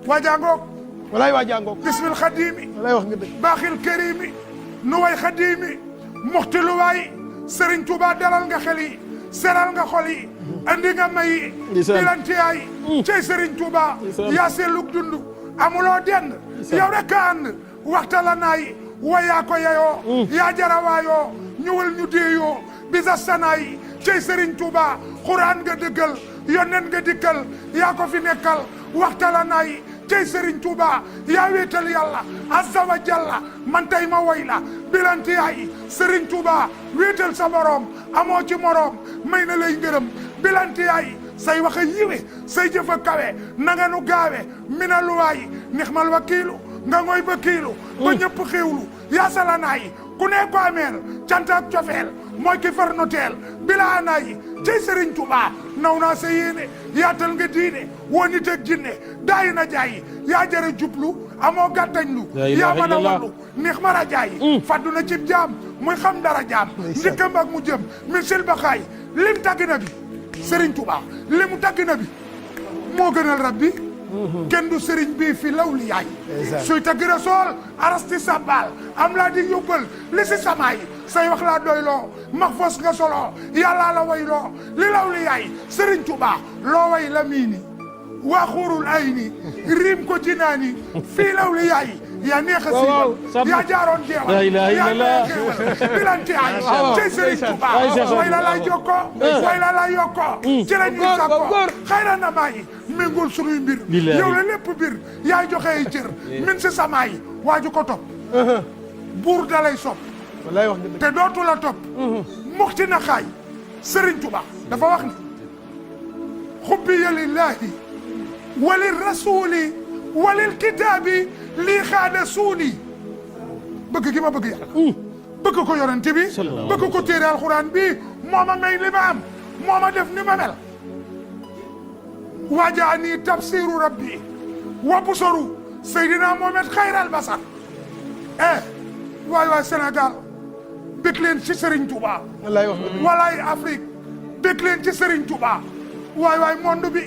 waajangoog walaay waajangoog bismil xadimi walaay wax nga dëgg baaxil karimi nu way xadimi muxtilu waay Serigne Touba dalal nga xel yi seral nga xol yi andi nga may bilanti yaay cey Serigne Touba yaa seelug dund amuloo dend yow rek a ànd waxta la naay wayaa ko yeyoo yaa jarawaayoo ñëwal ñu déeyoo bisa sanaay cey Serigne Touba xuraan nga dëggal yonen nga dikkal yaa ko fi nekkal waxta la naay cey Serigne Touba yaa wéetal yàlla azza wa jalla man tey ma woy la bilanti yaay Serigne Touba wéetal sa borom amoo ci morom may na lay ngërëm bilanti yaay say wax a yiwe say jëf a kawe nanga nu gaawe mina luwaay nixmal wakiilu nga ngoy ba kiilu ba ñëpp xiiwlu yaa salanaay ku ne ko ameel cant ak cofeel mooy ki far nu teel bilaa naay cey Serigne Touba naw naa sa yéene yaatal nga diine woo nit ak jinne daayi na jaay yaa jëre jublu amoo gàttañlu yaa mën a wallu nix mara jaay faddu na cib jaam muy xam dara jaam njëkkam ak mu jëm min sil baxaay lim tagg na bi Serigne Touba limu tagg na bi moo gënal rabbi kenn du Serigne bi fi lawli yaay suy tagg Rasool arasti sabbal am laa di yóbbal li si samaay say wax laa doyloo max fos nga solo yàllaa la wayloo li lawli yaay Serigne Touba loo way la miini waa xuurul ay ni riim ko jinaani fii lawli yaay yaa neex a siiwal yaa jaaroon jeewal yaa neex xéewal bilanti ay cey Serigne Touba way la lay jokkoo way la lay yokkoo ci la ñuy sakkoo xayra na maayi méngul sunuy mbir yow la lépp mbir yaay joxe ay cër min si samaay waaju ko topp buur dalay sopp walaay wax nga dëgg te dootu la topp muxti na xaay Serigne Touba dafa wax ni xubbiya lillahi walil rasuli walil kitaabi lii xaada suuni bëgg gi ma bëgg yàlla bëgg ko yonent bi bëgg ko téere alxuraan bi moo ma may li ma am moo ma def ni ma mel wajaani tafsiru rabbi wa busoru Seydina Mohamed xayral basar waay waay Sénégal bëgg leen ci Serigne Touba walaay wax nga dëgg walaay Afrique bëgg leen ci Serigne Touba waay waay monde bi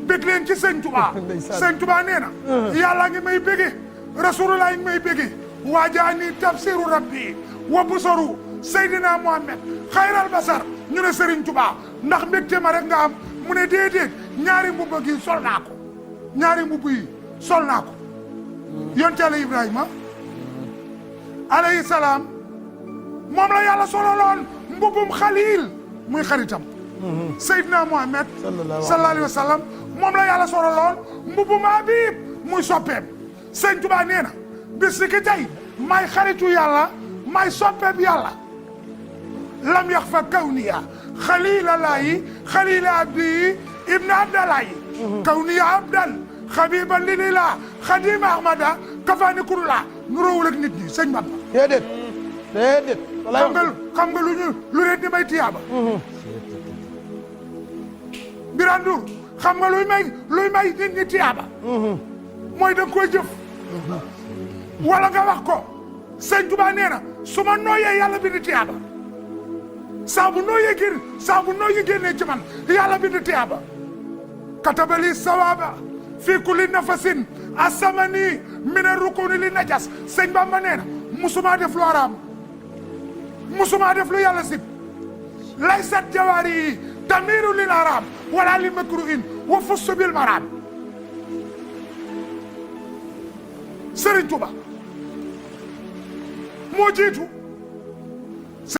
bëgg leen ci Sëñ Touba Sëñ Touba nee na yàlla ngi may bëgge rasulullah ngi may bëgge waajaani tafsiru rabbi wa busoru Seydina Mohamed xayral basar ñu ne Serigne Touba ndax mbégte ma rek nga am mu ne déedéet ñaari mbubb gi sol naa ko ñaari mbubb yi sol naa ko yonte Yàlla Ibrahima alayhi salaam moom la yàlla sololoon mbubbum xaliil muy xaritam Seydina Mohamed sallallahu alayhi wa sallam moom la yàlla sololoon mbubbum Habib muy soppeem Sëñ Tuubaa nee na bis ki tey may xaritu yàlla may soppeem yàlla lam yax fa kawniya xaliilallaahi xaliila abdi ibn abdallahi kawniya abdan xabiban lillah xadima ahmada kafaani kurula nuróowul ak nit ñi sëñ Bamba déedéet déedéet xam nga lu leen di may tiyaaba Birane Ndour xam nga luy may nit ñi tiyaaba mooy da nga koy jëf wala nga wax ko Sëñ Tuubaa nee na su ma nooyee yàlla bind tiyaaba saa bu nooyee génnee ci man yàlla bind tiyaaba katabali sawaaba fi kulli nafasin asamani mina rukuni li najas Sëñ Bamba nee na musuma def lu araam musuma def lu yàlla sib laysat jawaari yi tamiru lil araam wala li makruhin wa fussu bil maraam Serigne Touba moo jiitu